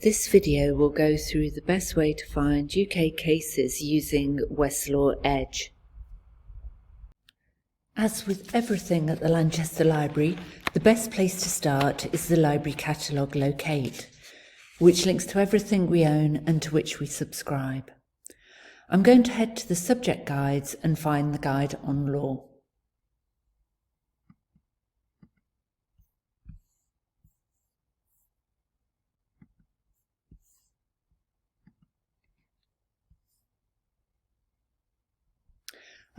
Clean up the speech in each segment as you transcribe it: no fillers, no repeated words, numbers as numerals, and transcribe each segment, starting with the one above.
This video will go through the best way to find UK cases using Westlaw Edge. As with everything at the Lanchester Library, the best place to start is the Library Catalogue Locate, which links to everything we own and to which we subscribe. I'm going to head to the subject guides and find the guide on law.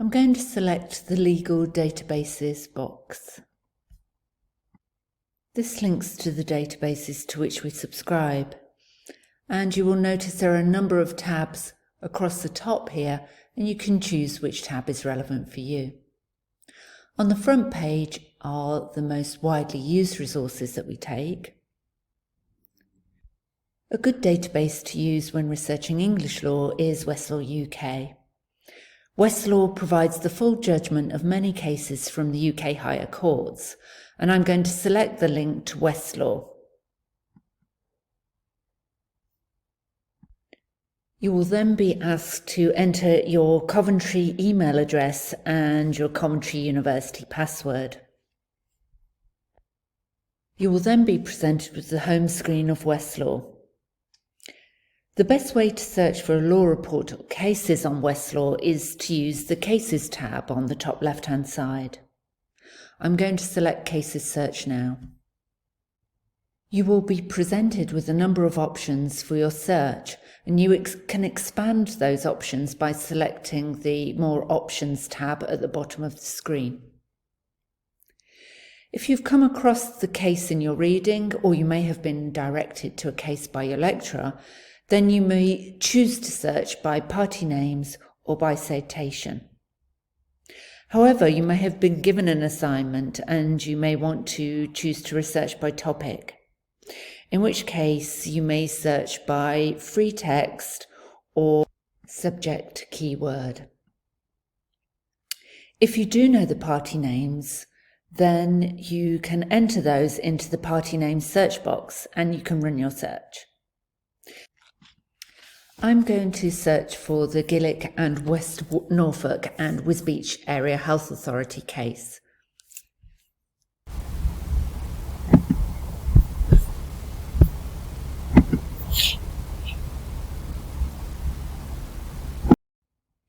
I'm going to select the Legal Databases box. This links to the databases to which we subscribe, and you will notice there are a number of tabs across the top here, and you can choose which tab is relevant for you. On the front page are the most widely used resources that we take. A good database to use when researching English law is Westlaw UK. Westlaw provides the full judgment of many cases from the UK higher courts, and I'm going to select the link to Westlaw. You will then be asked to enter your Coventry email address and your Coventry University password. You will then be presented with the home screen of Westlaw. The best way to search for a law report or cases on Westlaw is to use the Cases tab on the top left-hand side. I'm going to select Cases Search now. You will be presented with a number of options for your search, and you can expand those options by selecting the More Options tab at the bottom of the screen. If you've come across the case in your reading, or you may have been directed to a case by your lecturer, then you may choose to search by party names or by citation. However, you may have been given an assignment and you may want to choose to research by topic, in which case you may search by free text or subject keyword. If you do know the party names, then you can enter those into the party name search box and you can run your search. I'm going to search for the Gillick and West Norfolk and Wisbech Area Health Authority case.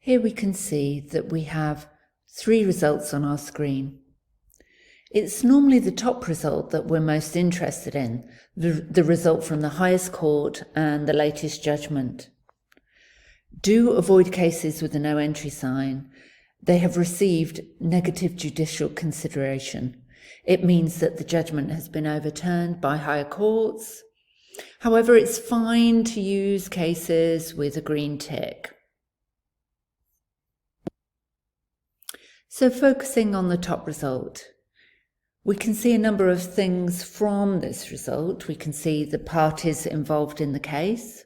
Here we can see that we have 3 results on our screen. It's normally the top result that we're most interested in, the result from the highest court and the latest judgment. Do avoid cases with a no entry sign. They have received negative judicial consideration. It means that the judgment has been overturned by higher courts. However, it's fine to use cases with a green tick. So focusing on the top result, we can see a number of things from this result. We can see the parties involved in the case,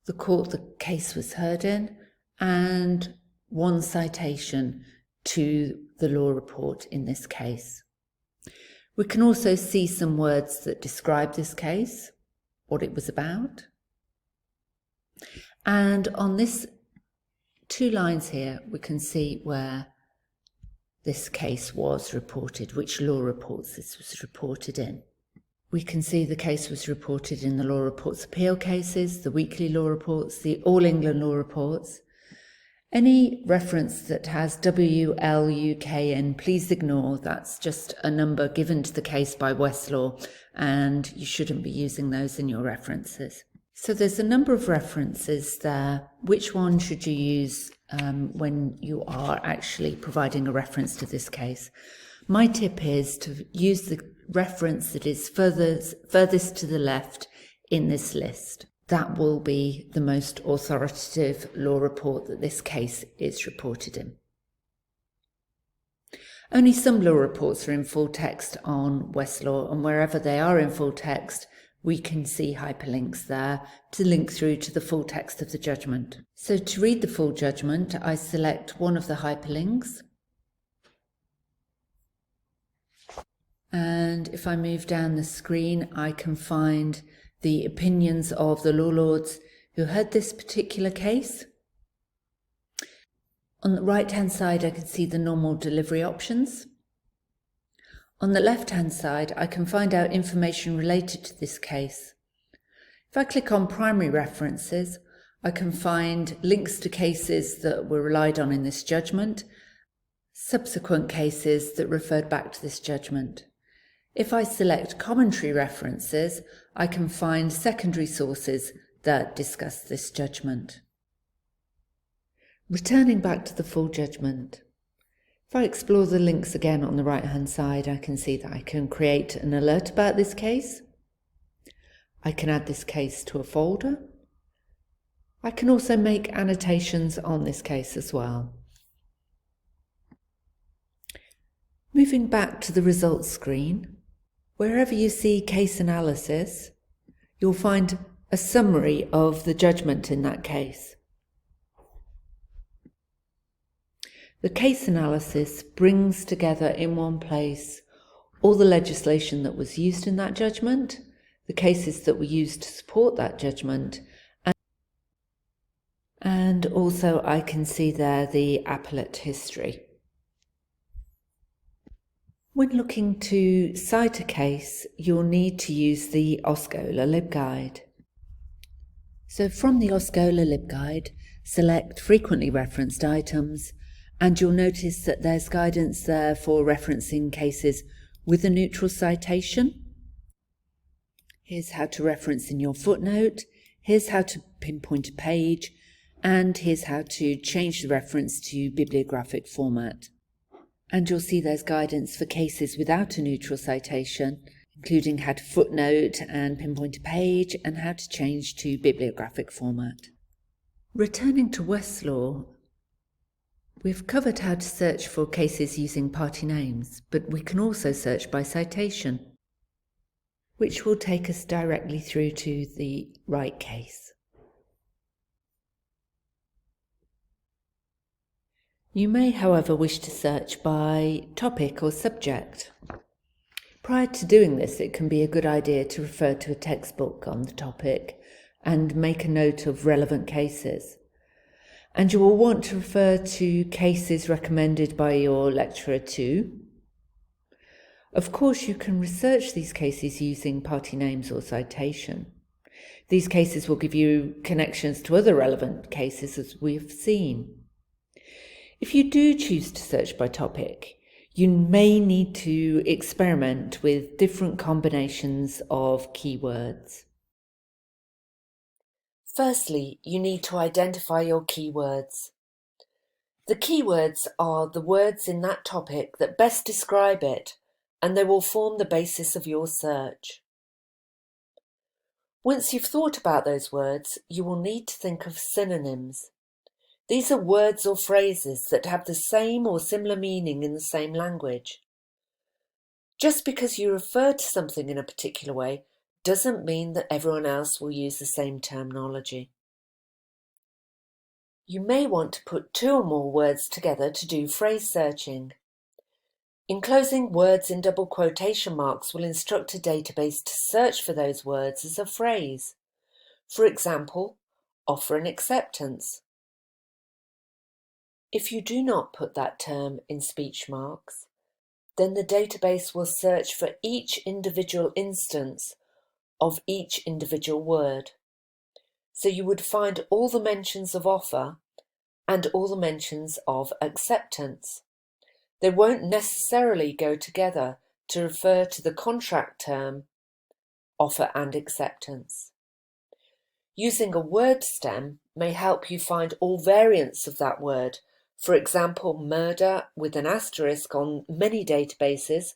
the court the case was heard in, and 1 citation to the law report in this case. We can also see some words that describe this case, what it was about. And on this 2 lines here, we can see where this case was reported, which law reports this was reported in. We can see the case was reported in the Law Reports Appeal cases, the weekly law reports, the All England law reports. Any reference that has WLUKN, please ignore. That's just a number given to the case by Westlaw, and you shouldn't be using those in your references. So there's a number of references there. Which one should you use when you are actually providing a reference to this case? My tip is to use the reference that is furthest to the left in this list. That will be the most authoritative law report that this case is reported in. Only some law reports are in full text on Westlaw, and wherever they are in full text, we can see hyperlinks there to link through to the full text of the judgment. So to read the full judgment, I select one of the hyperlinks, And if I move down the screen, I can find the opinions of the law lords who heard this particular case. On the right-hand side, I can see the normal delivery options. On the left-hand side, I can find out information related to this case. If I click on primary references, I can find links to cases that were relied on in this judgment, subsequent cases that referred back to this judgment. If I select commentary references, I can find secondary sources that discuss this judgment. Returning back to the full judgment, if I explore the links again on the right-hand side, I can see that I can create an alert about this case. I can add this case to a folder. I can also make annotations on this case as well. Moving back to the results screen, wherever you see case analysis, you'll find a summary of the judgment in that case. The case analysis brings together in one place all the legislation that was used in that judgment, the cases that were used to support that judgment, and also I can see there the appellate history. When looking to cite a case, you'll need to use the Oscola LibGuide. So from the Oscola LibGuide, select frequently referenced items, and you'll notice that there's guidance there for referencing cases with a neutral citation. Here's how to reference in your footnote, here's how to pinpoint a page, and here's how to change the reference to bibliographic format. And you'll see there's guidance for cases without a neutral citation, including how to footnote and pinpoint a page, and how to change to bibliographic format. Returning to Westlaw, we've covered how to search for cases using party names, but we can also search by citation, which will take us directly through to the right case. You may, however, wish to search by topic or subject. Prior to doing this, it can be a good idea to refer to a textbook on the topic and make a note of relevant cases. And you will want to refer to cases recommended by your lecturer too. Of course, you can research these cases using party names or citation. These cases will give you connections to other relevant cases, as we've seen. If you do choose to search by topic, you may need to experiment with different combinations of keywords. Firstly, you need to identify your keywords. The keywords are the words in that topic that best describe it, and they will form the basis of your search. Once you've thought about those words, you will need to think of synonyms. These are words or phrases that have the same or similar meaning in the same language. Just because you refer to something in a particular way doesn't mean that everyone else will use the same terminology. You may want to put two or more words together to do phrase searching. Enclosing words in double quotation marks will instruct a database to search for those words as a phrase. For example, offer an acceptance. If you do not put that term in speech marks, then the database will search for each individual instance of each individual word. So you would find all the mentions of offer and all the mentions of acceptance. They won't necessarily go together to refer to the contract term, offer and acceptance. Using a word stem may help you find all variants of that word. For example, murder with an asterisk on many databases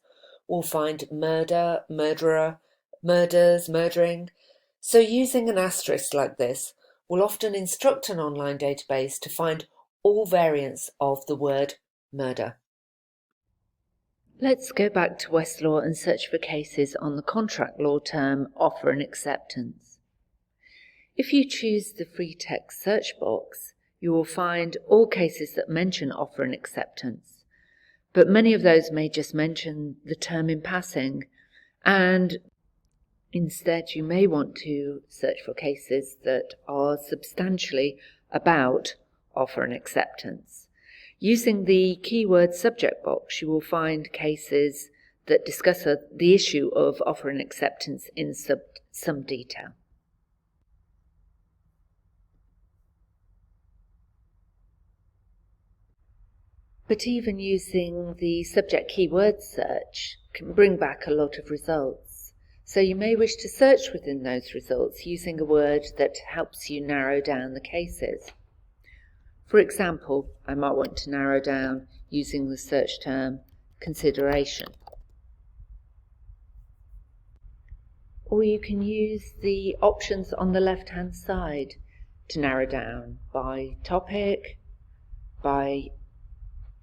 will find murder, murderer, murders, murdering. So using an asterisk like this will often instruct an online database to find all variants of the word murder. Let's go back to Westlaw and search for cases on the contract law term offer and acceptance. If you choose the free text search box, you will find all cases that mention offer and acceptance. but many of those may just mention the term in passing, and instead you may want to search for cases that are substantially about offer and acceptance. Using the keyword subject box, you will find cases that discuss the issue of offer and acceptance in some detail. But even using the subject keyword search can bring back a lot of results. So you may wish to search within those results using a word that helps you narrow down the cases. For example, I might want to narrow down using the search term consideration. Or you can use the options on the left-hand side to narrow down by topic, by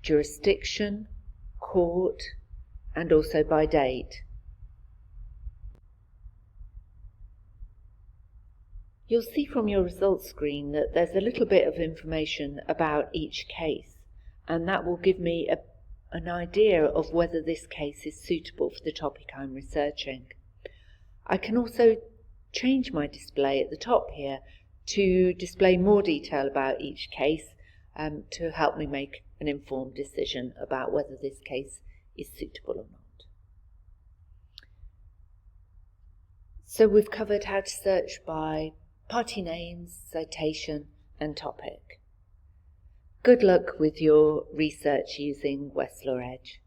jurisdiction, court, and also by date. You'll see from your results screen that there's a little bit of information about each case, and that will give me an idea of whether this case is suitable for the topic I'm researching. I can also change my display at the top here to display more detail about each case to help me make an informed decision about whether this case is suitable or not. So we've covered how to search by party names, citation, and topic. Good luck with your research using Westlaw Edge.